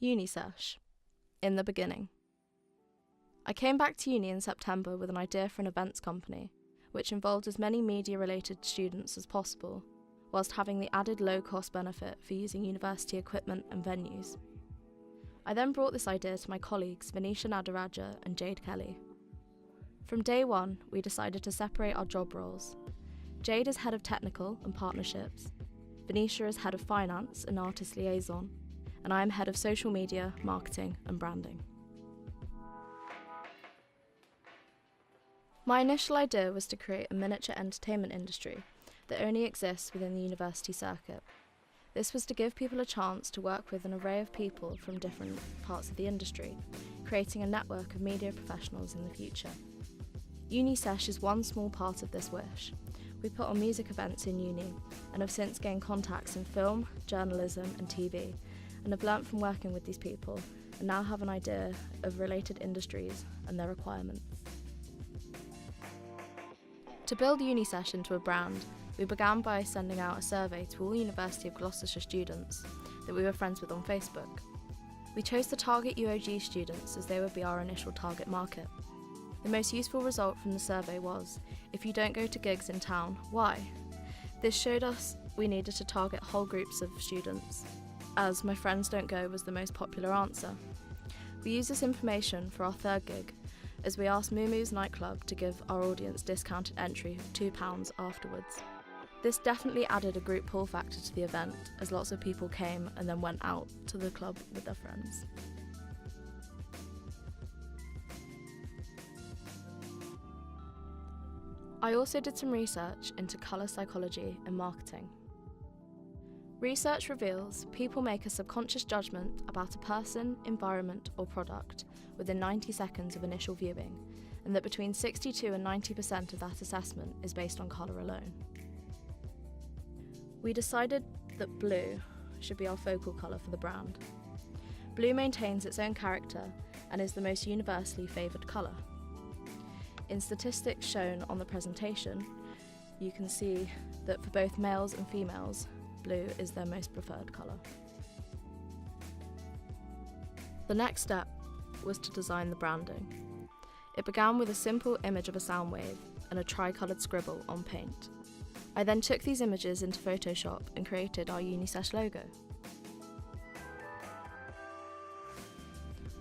UniSESH. In the beginning. I came back to uni in September with an idea for an events company, which involved as many media-related students as possible, whilst having the added low-cost benefit for using university equipment and venues. I then brought this idea to my colleagues Venetia Nadaraja and Jade Kelly. From day one, we decided to separate our job roles. Jade is head of technical and partnerships, Venetia is head of finance and artist liaison, and I am head of social media, marketing and branding. My initial idea was to create a miniature entertainment industry that only exists within the university circuit. This was to give people a chance to work with an array of people from different parts of the industry, creating a network of media professionals in the future. UniSESH is one small part of this wish. We put on music events in uni and have since gained contacts in film, journalism and TV, and have learnt from working with these people and now have an idea of related industries and their requirements. To build UniSESH into a brand, we began by sending out a survey to all University of Gloucestershire students that we were friends with on Facebook. We chose to target UOG students as they would be our initial target market. The most useful result from the survey was, if you don't go to gigs in town, why? This showed us we needed to target whole groups of students, as my friends don't go was the most popular answer. We used this information for our third gig, as we asked Moo Moo's nightclub to give our audience discounted entry of £2 afterwards. This definitely added a group pull factor to the event, as lots of people came and then went out to the club with their friends. I also did some research into colour psychology and marketing. Research reveals people make a subconscious judgment about a person, environment or product within 90 seconds of initial viewing, and that between 62 and 90% of that assessment is based on colour alone. We decided that blue should be our focal colour for the brand. Blue maintains its own character and is the most universally favoured colour. In statistics shown on the presentation, you can see that for both males and females, blue is their most preferred colour. The next step was to design the branding. It began with a simple image of a sound wave and a tri-coloured scribble on paint. I then took these images into Photoshop and created our UniSESH logo.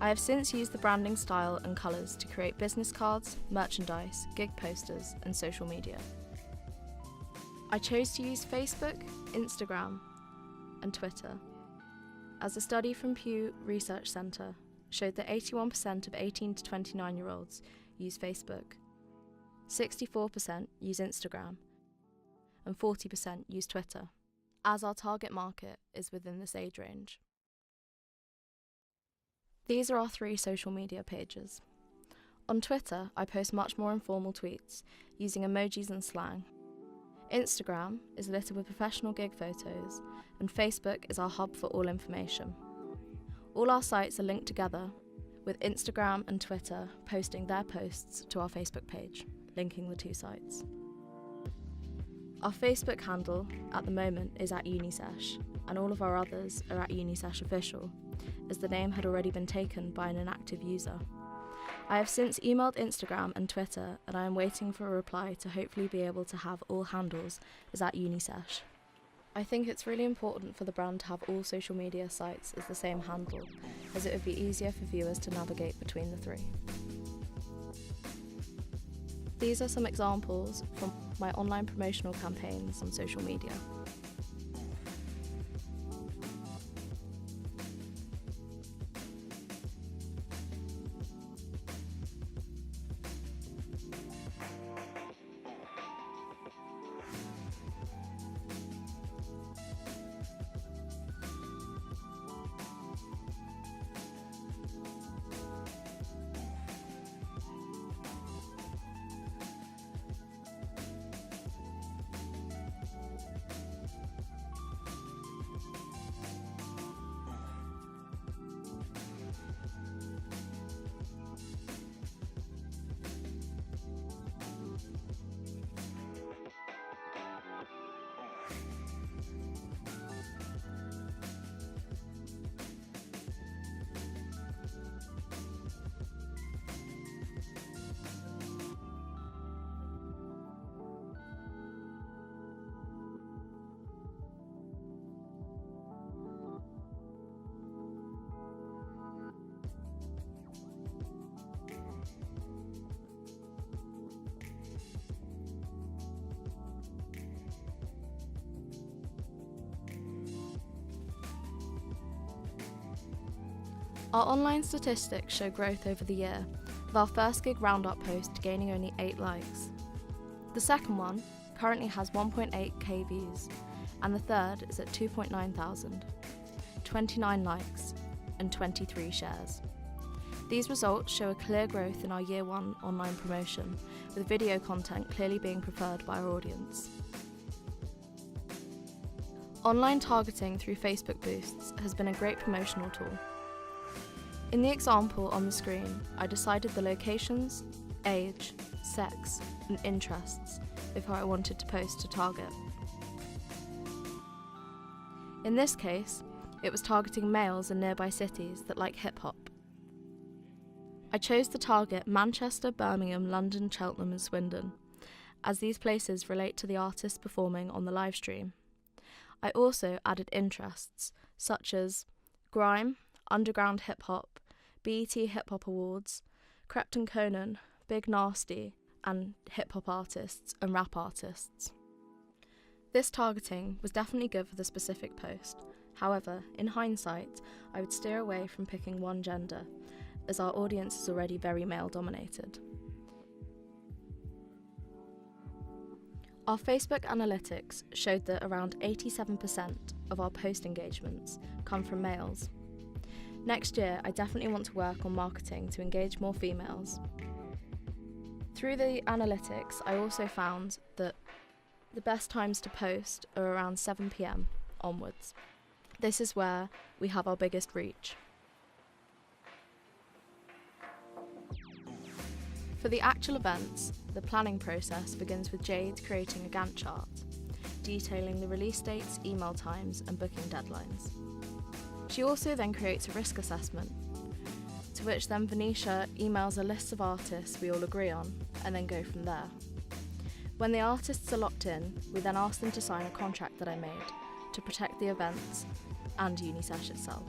I have since used the branding style and colours to create business cards, merchandise, gig posters and social media. I chose to use Facebook, Instagram and Twitter, as a study from Pew Research Centre showed that 81% of 18 to 29-year-olds use Facebook, 64% use Instagram and 40% use Twitter, as our target market is within this age range. These are our 3 social media pages. On Twitter, I post much more informal tweets, using emojis and slang. Instagram is littered with professional gig photos, and Facebook is our hub for all information. All our sites are linked together, with Instagram and Twitter posting their posts to our Facebook page, linking the 2 sites. Our Facebook handle at the moment is at UniSESH, and all of our others are at UniSESH Official, as the name had already been taken by an inactive user. I have since emailed Instagram and Twitter, and I am waiting for a reply to hopefully be able to have all handles as at UniSESH. I think it's really important for the brand to have all social media sites as the same handle, as it would be easier for viewers to navigate between the 3. These are some examples from my online promotional campaigns on social media. Our online statistics show growth over the year, with our first gig roundup post gaining only 8 likes. The second one currently has 1.8k views, and the third is at 2.9 thousand, 29 likes, and 23 shares. These results show a clear growth in our Year 1 online promotion, with video content clearly being preferred by our audience. Online targeting through Facebook boosts has been a great promotional tool. In the example on the screen, I decided the locations, age, sex, and interests of who I wanted to post to target. In this case, it was targeting males in nearby cities that like hip-hop. I chose to target Manchester, Birmingham, London, Cheltenham and Swindon, as these places relate to the artists performing on the live stream. I also added interests such as grime, underground hip-hop, BET Hip-Hop Awards, Crepton Conan, Big Nasty, and hip-hop artists and rap artists. This targeting was definitely good for the specific post. However, in hindsight, I would steer away from picking one gender, as our audience is already very male-dominated. Our Facebook analytics showed that around 87% of our post engagements come from males. Next year, I definitely want to work on marketing to engage more females. Through the analytics, I also found that the best times to post are around 7 PM onwards. This is where we have our biggest reach. For the actual events, the planning process begins with Jade creating a Gantt chart, detailing the release dates, email times, and booking deadlines. She also then creates a risk assessment, to which then Venetia emails a list of artists we all agree on, and then go from there. When the artists are locked in, we then ask them to sign a contract that I made to protect the events and UniSESH itself.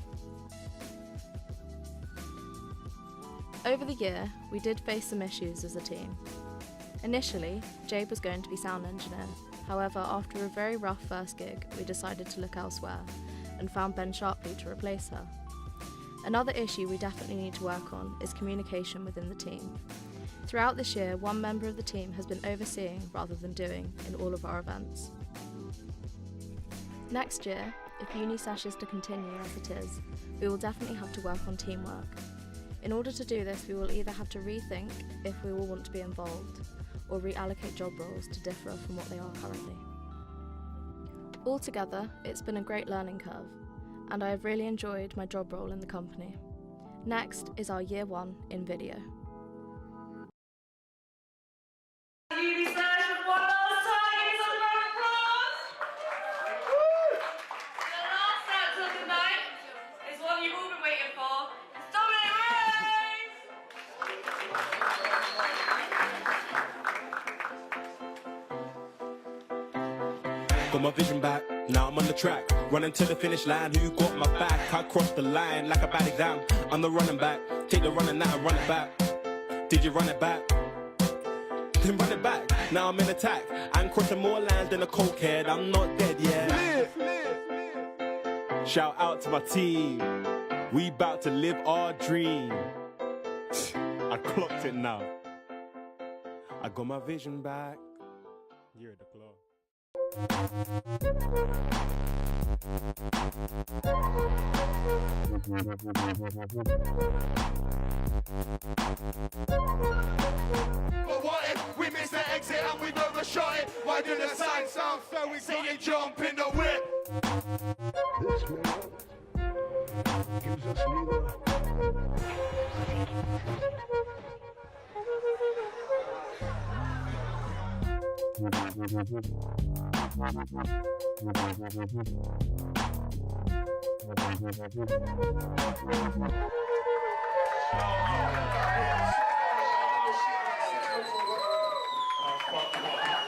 Over the year, we did face some issues as a team. Initially, Jade was going to be sound engineer. However, after a very rough first gig, we decided to look elsewhere and found Ben Sharpley to replace her. Another issue we definitely need to work on is communication within the team. Throughout this year, one member of the team has been overseeing rather than doing in all of our events. Next year, if UniSESH is to continue as it is, we will definitely have to work on teamwork. In order to do this, we will either have to rethink if we will want to be involved, or reallocate job roles to differ from what they are currently. Altogether, it's been a great learning curve, and I have really enjoyed my job role in the company. Next is our Year 1 in video. UniSESH, one last time, give us a round of applause. The last actor of the night is one you've all been waiting for. It's Dominic Reyes! Got my vision back, now I'm on the track. Running to the finish line, who got my back? I crossed the line like a bad exam. I'm the running back, take the running now and run it back. Did you run it back? Then run it back, now I'm in attack. I'm crossing more lines than a cokehead, I'm not dead yet. Shout out to my team, we bout to live our dream. I clocked it now, I got my vision back. You're the claw. But what if we miss the exit and we overshot it? Why do the signs sound so we see it jump in the whip? This man gives us neither. Oh, fuck.